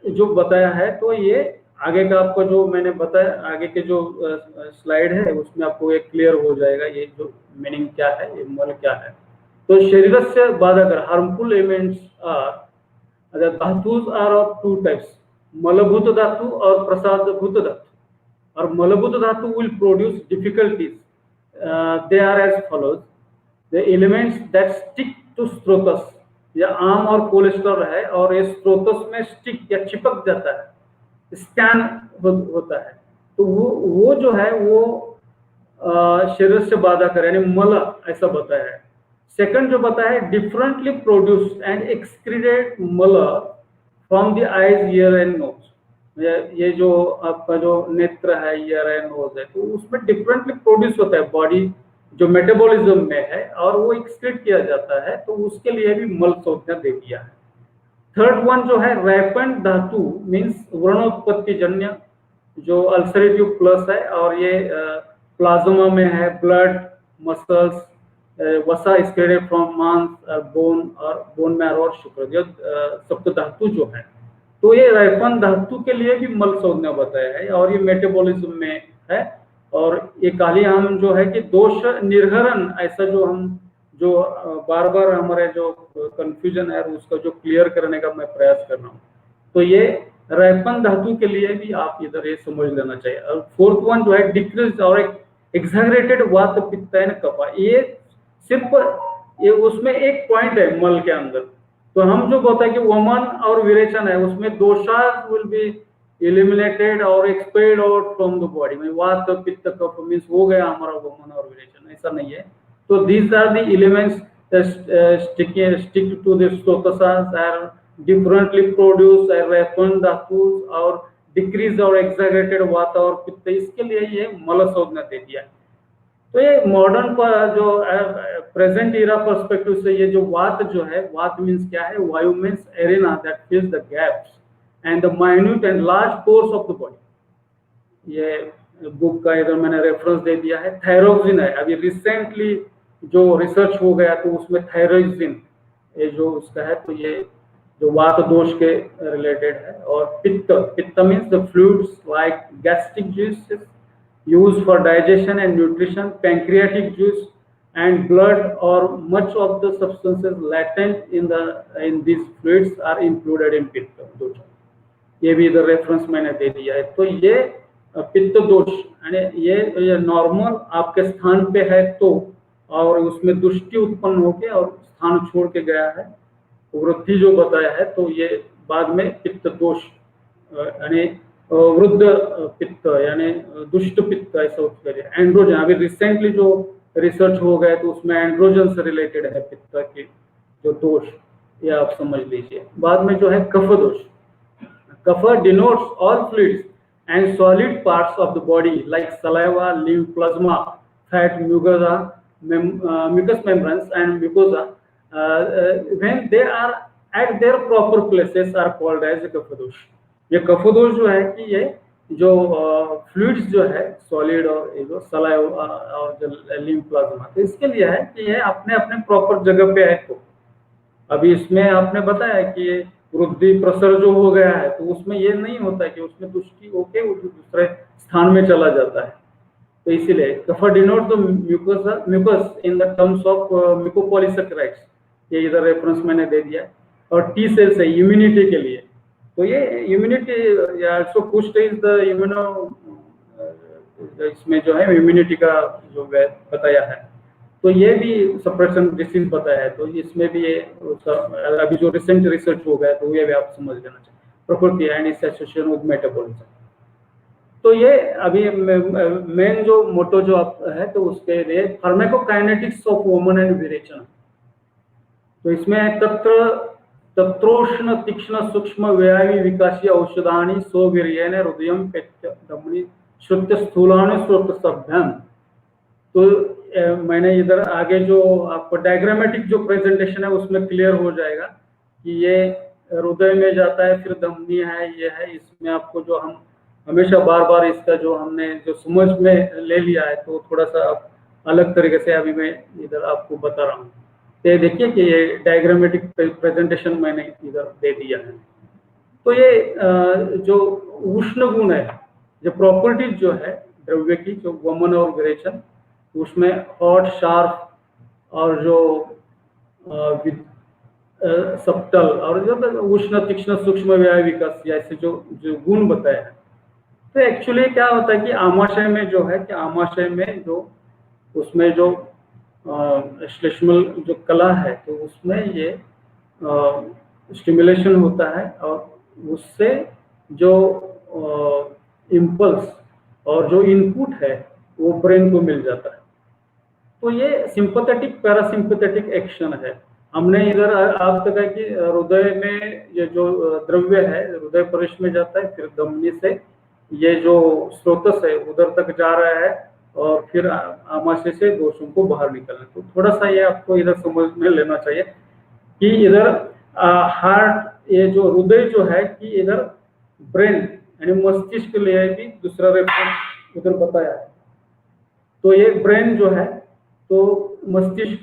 जो बताया है। तो ये आगे का आपको जो मैंने बताया आगे के जो स्लाइड है उसमें आपको एक क्लियर हो जाएगा ये जो मीनिंग क्या है, ये मल क्या है। तो शरीर से बाधक हार्मफुल एलिमेंट्स आर धातुज आर ऑफ टू टाइप्स, मलभूत धातु और प्रसादभूत धातु। और मलभूत धातु will produce difficulties, they are as follows the elements that stick to स्रोतस, या आम और कोलेस्ट्रॉल है और ये स्रोतस में स्टिक या चिपक जाता है, स्कैन होता है। तो वो जो है वो शरीर से बाधा करे यानी मल ऐसा बताया है। सेकंड जो बताया है डिफरेंटली प्रोड्यूस्ड एंड एक्सक्रीटेड मल from the eyes ear and nose. ये जो आपका जो नेत्र है ईयर एंड नोज है तो उसमें डिफरेंटली प्रोड्यूस होता है, बॉडी जो मेटाबॉलिज्म में है और वो एक्सक्रीट किया जाता है, तो उसके लिए भी मल संज्ञा दे दिया है। थर्ड वन जो है रैपेंट धातु मीन्स व्रणोत्पत्ति जन्य जो अल्सरेटिव प्लस है और ये प्लाज्मा में है, ब्लड मसल्स वसा एक्सक्रीटेड फ्रॉम मांस बोन और बोन मैरो और शुक्र सप्त धातु जो है। तो ये रैपन धातु के लिए भी मल संज्ञा बताया है और ये मेटाबॉलिज्म में है। और ये काली आम जो है कि दोष निर्हरण ऐसा जो हम जो बार बार हमारे जो कंफ्यूजन है उसका जो क्लियर करने का मैं प्रयास कर रहा हूँ। तो ये रैपन धातु के लिए भी आप इधर ये समझ लेना चाहिए। और फोर्थ वन जो है डिक्रीज और एग्जैगरेटेड वात पित्त एंड कफा, ये सिर्फ ये उसमें एक पॉइंट है मल के अंदर। तो हम जो बोलते हैं कि वमन और विरेचन है उसमें दोषा विल बी एलिमिनेटेड और expelled out from the body में, वात पित्त कफ मींस हो गया हमारा वमन और विरेचन, ऐसा नहीं है। तो these are the elements that stick to the stotosas are differently produced रैपन धातुस और डिक्रीज और एक्सैगरेटेड वात और पित्त, इसके लिए ये मल संज्ञा दे दिया। तो ये मॉडर्न पर जो प्रेजेंट इरा पर्सपेक्टिव से ये जो वात जो है, वात मींस क्या है, वायु means arena that फिल्स the gaps and the minute and large pores of the body. ये बुक का इधर मैंने रेफरेंस दे दिया है। थायरोक्सिन है, अभी रिसेंटली जो रिसर्च हो गया तो उसमें थायरोक्सिन ये जो उसका है तो ये जो वात दोष के रिलेटेड है। और पित्त means the fluids like gastric juices used for digestion and nutrition, pancreatic juice and blood or much of the substances latent in these fluids are included in pitta dosha। ये भी इधर रेफरेंस मैंने दे दिया है। तो ये पित्त दोष यानी ये नॉर्मल आपके स्थान पे है तो और उसमें दुष्टि उत्पन्न होके और स्थान छोड़ के गया है, वृद्धि जो बताया है, तो ये बाद में पित्त दोष यानी वृद्ध पित्त यानी दुष्ट पित्त ऐसा उत्तर है। एंड्रोजन अभी रिसेंटली जो रिसर्च हो गया तो उसमें एंड्रोजन से रिलेटेड है पित्त के जो दोष, ये आप समझ लीजिए। बाद में जो है कफ दोष, कफ denotes all fluids and solid parts of the body like saliva, lymph, plasma, fat, mucosa, mucous membranes and mucosa when they are at their proper places are called as कफ दोष। ये कफ दोष जो है कि ये जो फ्लूइड्स जो है सॉलिड और ये जो सलाइवा और जो लिम्फ, प्लाज्मा, तो इसके लिए है कि ये अपने अपने प्रॉपर जगह पे है। तो अभी इसमें आपने बताया कि ये वृद्धि प्रसर जो हो गया है तो उसमें ये नहीं होता है कि उसमें दुष्टि होके वो दूसरे स्थान में चला जाता है। तो इसीलिए कफ denote the mucus in the terms of mucopolysaccharides, ये इधर रेफरेंस मैंने दे दिया। और टी सेल्स है इम्यूनिटी के लिए, तो ये immunity also pushed is the immuno, इसमें जो है इम्यूनिटी का जो बताया है तो ये भी सप्रेशन डिसीज बताया है। तो इसमें भी ये अभी जो रिसेंट रिसर्च हो गया तो ये भी आप समझ लेना चाहिए, प्रकृति and its association with metabolism. तो ये अभी मेन जो मोटो जो आप है तो उसके लिए फार्माकोकाइनेटिक्स ऑफ वुमन एंड विरेचन। तो इसमें तत्रोष्ण तीक्ष्ण सूक्ष्म व्यायवी विकासी औषधानि सोवीर्येण हृदयं पेत्य धमनी श्रुत्य स्थूलानि श्रुत सभ्यम। तो मैंने इधर आगे जो आपको डायग्रामेटिक जो प्रेजेंटेशन है उसमें क्लियर हो जाएगा कि ये हृदय में जाता है, फिर धमनी है, ये है। इसमें आपको जो हम हमेशा बार बार इसका जो हमने जो समझ में ले लिया है, तो थोड़ा सा अलग तरीके से अभी मैं इधर आपको बता रहा हूँ। ये देखिए कि ये डायग्रामेटिक प्रेजेंटेशन मैंने इधर दे दिया है। तो ये जो उष्ण गुण है, जो प्रॉपर्टीज जो है द्रव्य की, जो वमन और विरेचन, उसमें हॉट, शार्प और जो सप्टल और जो उष्ण, तीक्ष्ण, सूक्ष्म, व्याय, विकास जैसे जो जो गुण बताए हैं। तो एक्चुअली क्या होता है कि आमाशय में जो है कि आमाशय में जो उसमें जो श्लेष्मल जो कला है, तो उसमें ये स्टिमुलेशन होता है और उससे जो इम्पल्स और जो इनपुट है वो ब्रेन को मिल जाता है। तो ये सिंपैथेटिक पैरासिम्पैथेटिक एक्शन है। हमने इधर आज तक है कि हृदय में ये जो द्रव्य है हृदय परिष में जाता है, फिर धमनी से ये जो स्रोतस है उधर तक जा रहा है और फिर आमाशय से दोषों को बाहर निकलना। तो थोड़ा सा ये आपको इधर समझ में लेना चाहिए कि इधर हार्ट, ये जो हृदय जो है कि इधर ब्रेन यानी मस्तिष्क के लिए भी दूसरा रेफरेंस उधर बताया है। तो ये ब्रेन जो है तो मस्तिष्क,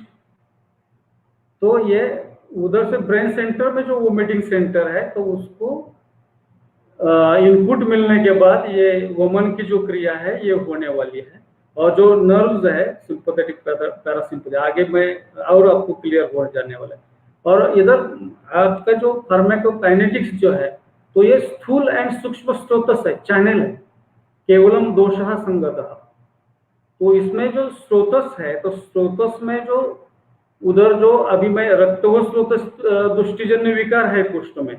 तो ये उधर से ब्रेन सेंटर में जो वोमिटिंग सेंटर है, तो उसको इनपुट मिलने के बाद ये वमन की जो क्रिया है ये होने वाली है। और जो नर्व्स है सिंपैथेटिक पैरासिम्पैथेटिक, आगे में और आपको क्लियर हो जाने वाला है। और इधर आपका जो फार्माकोकाइनेटिक्स जो है, तो ये स्थूल एंड सूक्ष्म स्रोतस है, चैनल है, केवलम दोषः संगतः। तो इसमें जो स्रोतस है, तो स्रोतस में जो उधर जो अभी मैं रक्तव स्रोतस दुष्टिजन्य विकार है कुष्ठ में,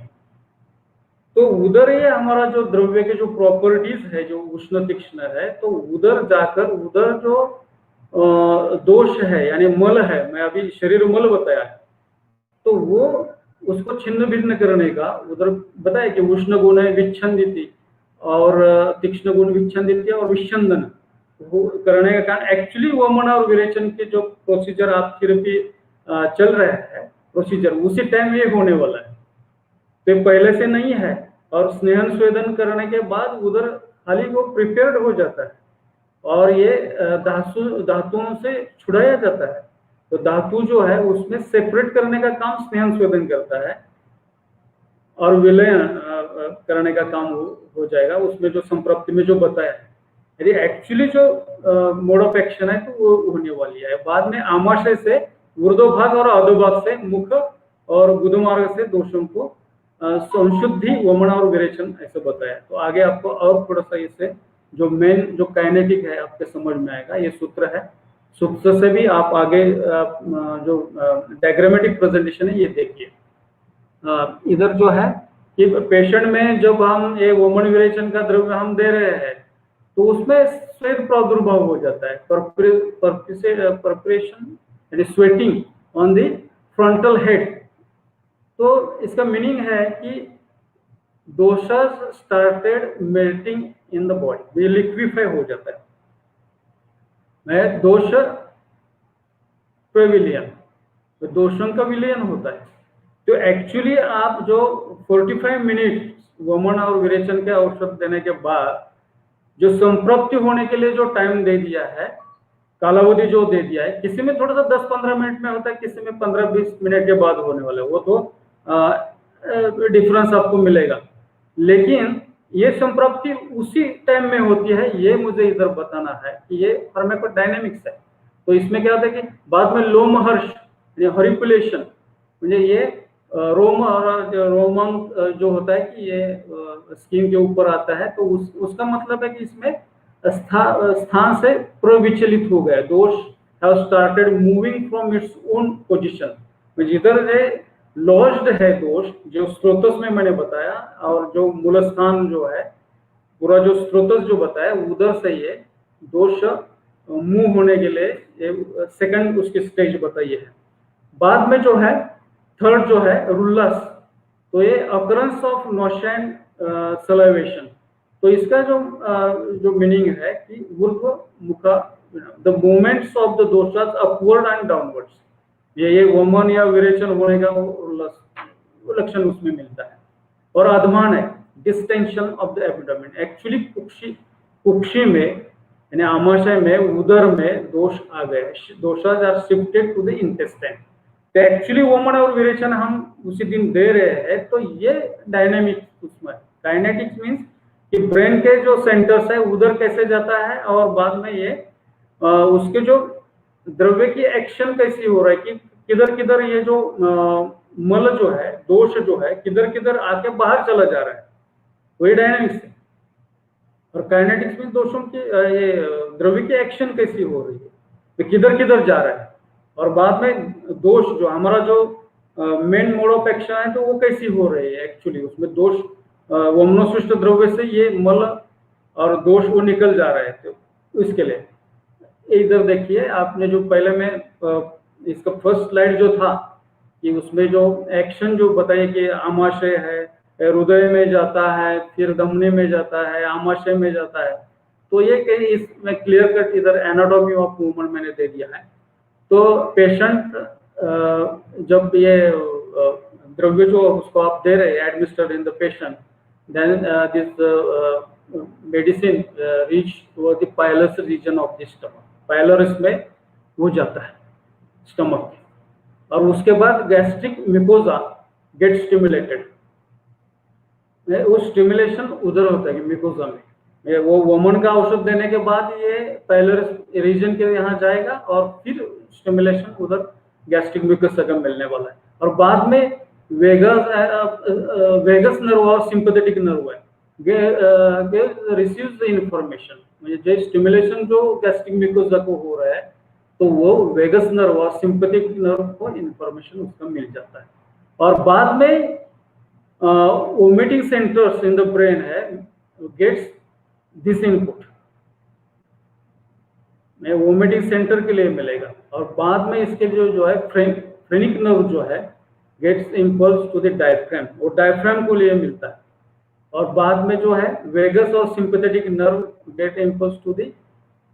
तो उधर ये हमारा जो द्रव्य के जो प्रॉपर्टीज है जो उष्ण तीक्ष्ण है, तो उधर जाकर उधर जो दोष है यानी मल है, मैं अभी शरीर मल बताया है, तो वो उसको छिन्न भिन्न करने का उधर बताया कि उष्ण गुण है विच्छंदिति और तीक्ष्ण गुण विच्छंदिति और विच्छंदन वो करने का कारण एक्चुअली वमन और विरेचन के जो प्रोसीजर आप थेरेपी चल रहे हैं प्रोसीजर, उसी टाइम ये होने वाला है। तो पहले से नहीं है और स्नेहन स्वेदन करने के बाद उधर खाली वो प्रिपेयर्ड हो जाता है और ये धातुओं से छुड़ाया जाता है। तो धातु जो है उसमें सेपरेट करने का काम स्नेहन स्वेदन करता है और विलयन करने का काम हो जाएगा उसमें जो संप्राप्ति में जो बताया है। यदि एक्चुअली जो मोड ऑफ एक्शन है तो वो होने वाली है। बाद में आमाशय से ऊर्ध्वभाग और अधोभाग से मुख और गुदमार्ग से दोषों को संशुद्धि, वमन और विरेचन ऐसे बताया। तो आगे आपको और थोड़ा सा इससे जो मेन जो काइनेटिक है आपके समझ में आएगा। ये सूत्र है, सूत्र से भी आप आगे जो डायग्रामेटिक प्रेजेंटेशन है ये देखिए। इधर जो है कि पेशेंट में जब हम ये वमन विरेचन का द्रव्य हम दे रहे हैं तो उसमें स्वेट प्रादुर्भाव हो जाता है, परपरेशन यानी sweating on the frontal head. तो इसका मीनिंग है कि दोषस started melting in the body, ये लिक्विफाई हो जाता है। मैं दोष प्रविलियन, तो दोषों का विलयन होता है। तो एक्चुअली आप जो 45 मिनट वमन और विरेचन के औषध देने के बाद जो संप्राप्ति होने के लिए जो टाइम दे दिया है, कालावधि जो दे दिया है, किसी में थोड़ा सा 10-15 मिनट में होता है, किसी में 15-20 मिनट के बाद होने वाला है, वो तो डिफरेंस आपको मिलेगा। लेकिन ये संप्राप्ति उसी टाइम में होती है, ये मुझे इधर बताना है कि ये फार्माकोडायनेमिक्स है। तो इसमें क्या होता है कि बाद में लोमहर्ष हरिपुलेशन, मुझे ये रोम और रोमन जो होता है कि ये स्किन के ऊपर आता है, तो उसका मतलब है कि इसमें स्थान से प्रविचलित हो गया, दोष have started moving from its own position. जिधर है लॉज्ड है दोष, जो स्रोतस में मैंने बताया, और जो मूल स्थान जो है पूरा जो स्रोतस जो बताया उधर से ये दोष मूव होने के लिए सेकंड उसकी स्टेज बताइए है। बाद में जो है थर्ड जो है रुल्लस, तो ये occurrence of nausea and salivation. तो इसका जो मीनिंग है कि ऊर्ध्व मुखा, द मूवमेंट्स ऑफ द दोषास अपवर्ड एंड डाउनवर्ड्स, ये वमन या विरेचन होने का रुल्लस लक्षण उसमें मिलता है। और अधमान है, distension of the abdomen. Actually कुक्षी में यानी आमाशय में, उदर में दोष आ गए, doshas are shifted to the intestine. तो एक्चुअली वोमन और विरेचन हम उसी दिन दे रहे हैं, तो ये डायनेमिक्स उसमें, काइनेटिक्स मीन्स कि ब्रेन के जो सेंटर्स है उधर कैसे जाता है, और बाद में ये उसके जो द्रव्य की एक्शन कैसी हो रहा है कि किधर किधर ये जो मल जो है, दोष जो है, किधर किधर आके बाहर चला जा रहा है, वही डायनेमिक्स है। और काइनेटिक्स में दोषों की ये द्रव्य की एक्शन कैसी हो रही है, तो किधर किधर जा रहा है, और बाद में दोष जो हमारा जो मेन मोड ऑफ एक्शन है तो वो कैसी हो रही है। एक्चुअली उसमें दोष वमनोशिष्ट द्रव्य से ये मल और दोष वो निकल जा रहे थे, तो इसके लिए इधर देखिए आपने जो पहले में इसका फर्स्ट स्लाइड जो था कि उसमें जो एक्शन जो बताइए कि आमाशय है, हृदय में जाता है, फिर धमनी में जाता है, आमाशय में जाता है, तो ये कहीं इसमें क्लियर कट इधर एनाटॉमी ऑफ वुमन मैंने दे दिया है। तो पेशेंट जब ये द्रव्य जो उसको आप दे रहे हैं administered in the patient, then this medicine reach to the pylorus region of the stomach. Pylorus में वो जाता है स्टमक, और उसके बाद गैस्ट्रिक मिकोजा गेट स्टिमुलेटेड। वो स्टिमुलेशन उधर होता है मिकोजा में, वो वोमन का औषध देने के बाद ये पायलस रीजन के यहाँ जाएगा, और फिर स्टिमुलेशन उधर गैस्ट्रिक म्यूकस का मिलने वाला है। और बाद में वेगस नर्व और सिंपैथेटिक नर्व है, रिसीव्स द इंफॉर्मेशन, जो स्टिमुलेशन जो गैस्ट्रिक म्यूकोसा को हो रहा है तो वो वेगस नर्व और सिंपैथिक नर्व को इंफॉर्मेशन उसका मिल जाता है। और बाद में vomiting centres in the brain है gets this input, vomiting centre के लिए मिलेगा, और बाद में इसके जो है फ्रेनिक नर्व जो है gets impulse to the diaphragm, वो डायफ्राम को लिए मिलता है। और बाद में जो है वेगस और sympathetic nerve get impulse to the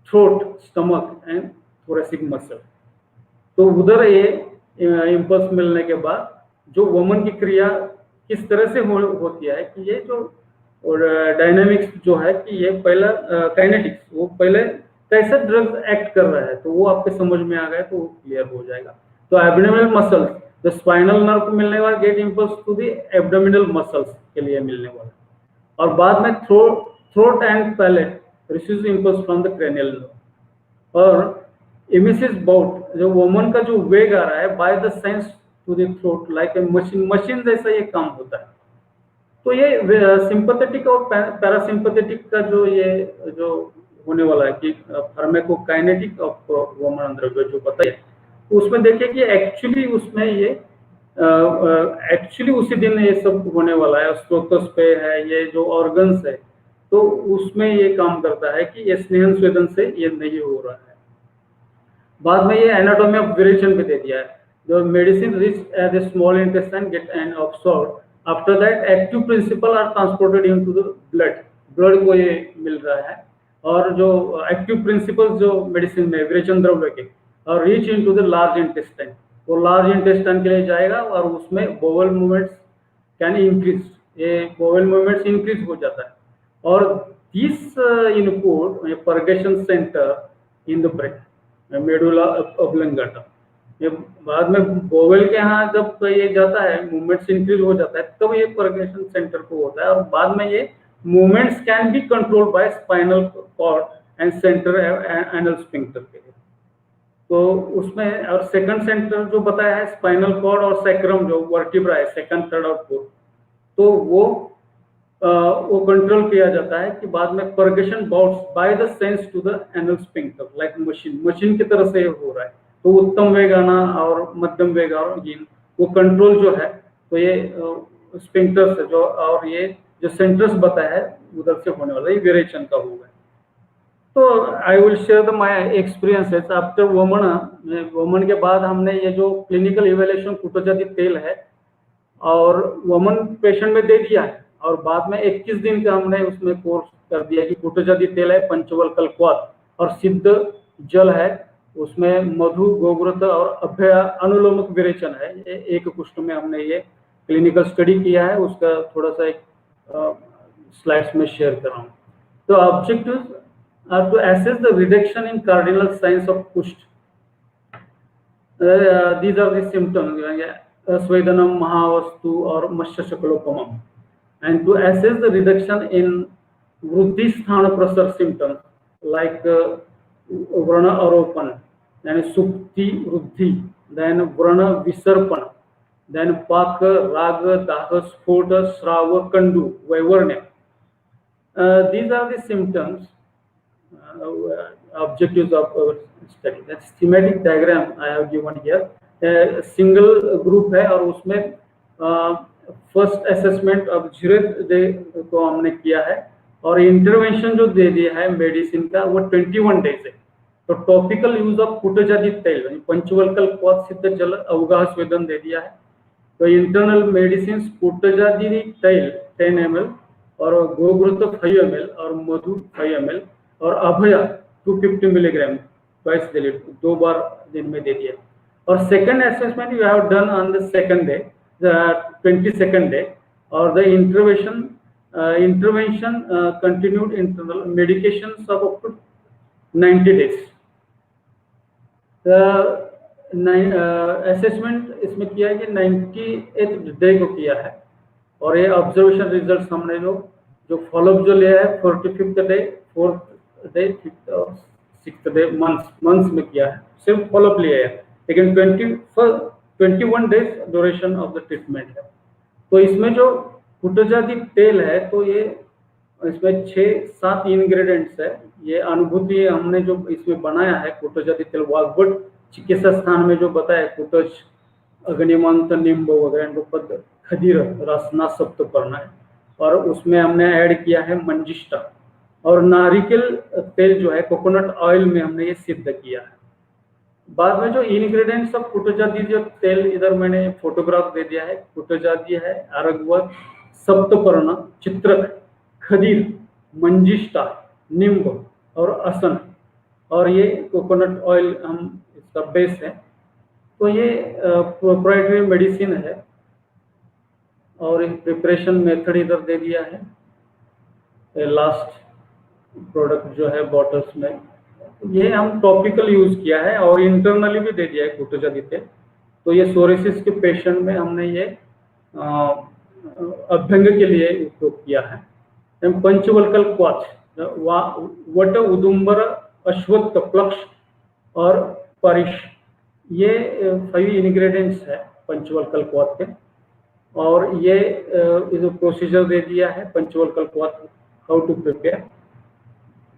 throat, stomach and thoracic muscle. तो उधर ये इंपल्स मिलने के बाद जो वोमन की क्रिया किस तरह से होती है कि ये जो डायनामिक्स जो है कि ये पहला काइनेटिक्स, वो पहले कैसे ड्रग्स एक्ट कर रहा है, तो वो आपके समझ में आ गया तो वो क्लियर हो जाएगा। तो abdominal muscles, the spinal nerve को मिलने वाला get impulse to the abdominal muscles के लिए मिलने वाला, और बाद में throat and palate receives impulse from the cranial nerve. और इमिसिस बाउट, जो वोमन का जो वेग आ रहा है by the sense to the throat like a machine जैसा ये काम होता है। तो ये सिंपैथेटिक और पैरासिम्पैथेटिक का जो होने वाला है कि फार्माकोकाइनेटिक ऑफ वोमन द्रव्य जो बताइए, उसमें देखिए कि एक्चुअली उसमें ये एक्चुअली उसी दिन ये सब होने वाला है, स्रोतस पे है, ये जो ऑर्गन्स है तो उसमें ये काम करता है कि ये स्नेहन स्वेदन से ये नहीं हो रहा है। बाद में ये एनाटॉमी ऑफ विरेचन भी दे दिया है, जो medicine reach at the small intestine get and absorb, after that active principle are transported into the blood को ये मिल रहा है। और जो एक्टिव प्रिंसिपल्स जो मेडिसिन में विरेचन द्रव्य के और reach into the large intestine, वो लार्ज इंटेस्टाइन के लिए जाएगा और उसमें बोवल मूवमेंट्स कैन इंक्रीज, ये बोवल मूवमेंट्स इंक्रीज हो जाता है। और this input purgation centre in the brain, medulla oblongata, ये बाद में बोवेल के यहाँ जब ये जाता है मूवमेंट्स इंक्रीज हो जाता है तब ये परगेशन सेंटर को होता है। और बाद में ये movements can be controlled by spinal cord and centre anal sphincter के लिए। तो उसमें और सेकंड सेंटर जो बताया है स्पाइनल कॉर्ड और सैक्रम जो वर्टिब्रा है सेकंड, थर्ड और फोर्थ, तो वो कंट्रोल किया जाता है कि बाद में purgation bouts by the sense to the anal sphincter like machine की तरह से हो रहा है। तो उत्तम वेग आना और मध्यम वेग और वो कंट्रोल जो है तो ये स्फिंक्टर से जो और ये जो सेंटर्स बताया है उधर से होने वाला है, विरेचन का होगा। तो I will share the my experiences after woman के बाद हमने ये जो क्लिनिकल इवैल्यूएशन कुटोजादी तेल है और वोमन पेशेंट में दे दिया है, और बाद में 21 दिन का हमने उसमें कोर्स कर दिया कि कुटोजादी तेल है, पंचवल कल्कवात और सिद्ध जल है, उसमें मधु गोघृत और अभ्य अनुलोमक विरेचन है। ये एक कुष्ठ में हमने ये क्लिनिकल स्टडी किया है, उसका थोड़ा सा एक स्लाइड्स में शेयर कर रहा हूँ। तो objectives are to assess the reduction in cardinal signs of कुष्ठ. These are the symptoms, Swedanam, Mahavastu or Mashashakalokamam. And to assess the reduction in Vruddhisthana Prasar symptoms like Vrana Aropan, then Supti Vruddhi, then Vrana Visarpan, then Paka, Raga, Daha, Spota, Srava, Kandu, Vaivarnya. These are the symptoms, objectives of our study. That schematic diagram I have given here. Single group है और उसमें first assessment अब 0th day को हमने किया है और intervention जो दे दिया है मेडिसिन का वो 21 डेज है. तो टॉपिकल यूज ऑफ कुटजादी तेल पंचवल्कल क्वाथ सिद्ध जल अवगाह स्वेदन दे दिया है. तो इंटरनल मेडिसिन कुटजादी तेल 10 ml और गोघृत 5 ml और मधु 5 ml और अभया 250 मिलीग्राम ट्वाइस डेली, 2 बार दिन में दे दिया. और second assessment you have done on the second day, the 22nd day, और द intervention continued internal medications of up to 90 days. Assessment इसमें किया है कि 98th डे को किया है और ये ऑब्जर्वेशन रिजल्ट हमने जो फॉलोअप जो लिया है 45th day, 4th day, 5th और 6th डे मंथ्स में किया है, सिर्फ फॉलोअप लिया है. लेकिन 21 days duration of the treatment है. तो इसमें जो कुटजादी तेल है तो ये इसमें 6-7 इंग्रेडिएंट्स है. ये अनुभूति हमने जो इसमें बनाया है कुटजादी तेल वाग्भट चिकित्सा स्थान में जो बताया कुटज अग्निमंत निम्ब वगैरह खदीर रसना सप्तपर्णा है और उसमें हमने ऐड किया है मंजिष्ठा और नारिकेल तेल जो है कोकोनट ऑयल में हमने ये सिद्ध किया है. बाद में जो इंग्रेडिएंट्स ऑफ कुटजादी जो तेल इधर मैंने फोटोग्राफ दे दिया है. कुटजादी है, आरगवत, सप्तपर्ण, चित्रक, खदीर, मंजिष्ठा, निम्ब और असन और ये कोकोनट ऑयल हम इसका बेस है. तो ये प्रोप्राइटरी मेडिसिन है और प्रिपरेशन मेथड इधर दे दिया है. लास्ट प्रोडक्ट जो है बॉटल्स में ये हम टॉपिकल यूज किया है और इंटरनली भी दे दिया है कुटजादी तेल. तो ये सोरेसिस के पेशेंट में हमने ये अभ्यंग के लिए उपयोग किया है. पंचवल्कल क्वाथ, वट, उदुम्बर, अश्वत्थ, प्लक्ष और परिश, ये 5 इंग्रेडिएंट्स है पंचवल्कल क्वाथ के. और ये जो प्रोसीजर दे दिया है पंचवल्कल क्वाथ हाउ टू प्रिपेयर.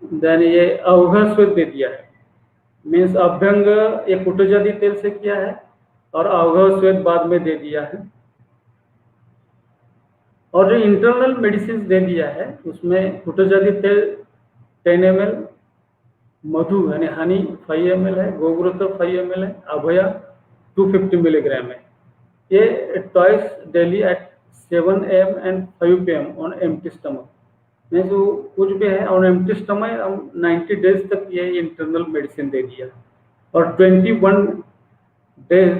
देन ये अवघा स्वेद दे दिया है, मीन्स अभ्यंग ये कुटजादी तेल से किया है और अवघा स्वेद बाद में दे दिया है. और जो इंटरनल मेडिसिन दे दिया है उसमें कुटजादी तेल 10 ml, मधु यानी हनी 5 ml है, गोघृत 5 ml है, अभया 250 मिलीग्राम है. ये twice daily at 7 AM and 5 PM on empty stomach. में जो कुछ भी है ऑन एम्प्टी स्टमक हम 90 डेज तक ये इंटरनल मेडिसिन दे दिया और 21 डेज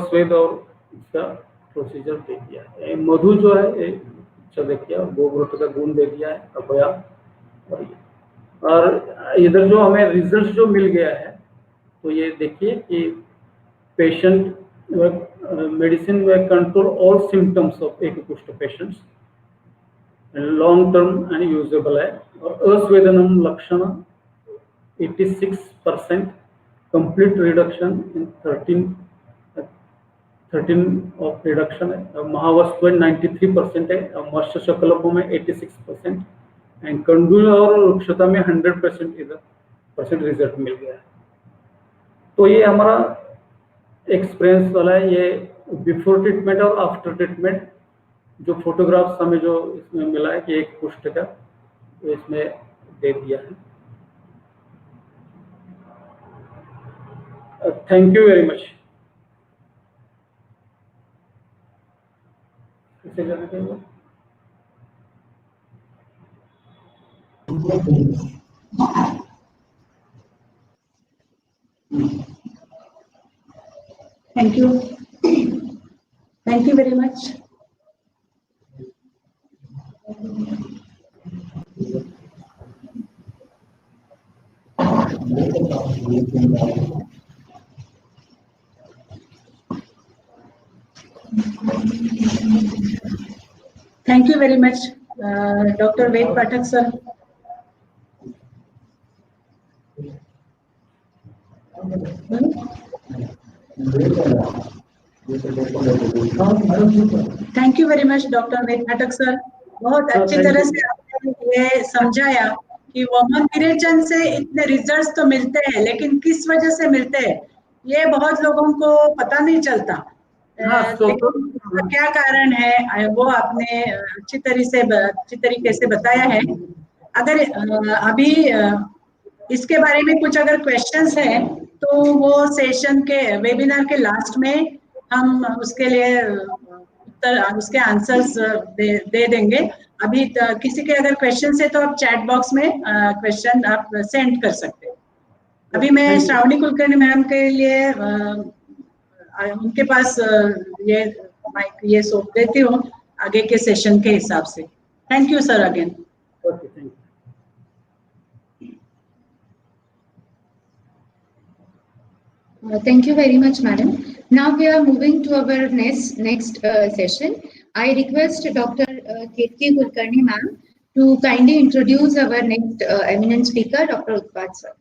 स्वेद और इसका प्रोसीजर दे दिया. मधु जो है देखिए गोघृत का गुण दे दिया है, अभया और इधर जो हमें रिजल्ट जो मिल गया है तो ये देखिए कि patient medicine way control all symptoms of एक कुष्ठ patients, long term and usable है. और अस्वेदनम लक्षण 86%, complete reduction in 13 of reduction है. महावस्तु 93% है और मत्स्य शकल्पों में 86% एंड कंडूल और रुक्षता में 100% रिजल्ट मिल गया है. तो ये हमारा एक्सपीरियंस वाला है. ये बिफोर ट्रीटमेंट और आफ्टर ट्रीटमेंट जो फोटोग्राफ्स हमें जो इसमें मिला है कि एक कुष्ठ का तो इसमें दे दिया है. Thank you very much. इसे जाने देंगे. Thank you. Thank you very much. Thank you very much, Dr. Ved Pathak sir. Thank you very much doctor Ved Pathak sir, बहुत अच्छी तरह से आपने ये समझाया कि वुमन विरेचन से इतने रिजल्ट्स तो मिलते हैं, लेकिन किस वजह से मिलते हैं ये बहुत लोगों को पता नहीं चलता। लेकिन क्या कारण है वो आपने अच्छी तरीके से बताया है। अगर अभी इसके बारे में कुछ अगर क्वेश्चंस हैं तो वो सेशन के वेबिनार के लास्ट में हम उसके लिए उत्तर उसके आंसर्स दे देंगे। अभी किसी के अगर क्वेश्चन है तो आप चैट बॉक्स में क्वेश्चन आप सेंड कर सकते हैं। अभी मैं श्रावणी कुलकर्णी मैडम के लिए उनके पास ये माइक ये सौंप देती हूँ आगे के सेशन के हिसाब से। Thank you sir again. Okay, thank you. Thank you very much, madam. Now we are moving to our next session. I request Dr. Ketki Kulkarni ma'am to kindly introduce our next eminent speaker, Dr. Utpal sir.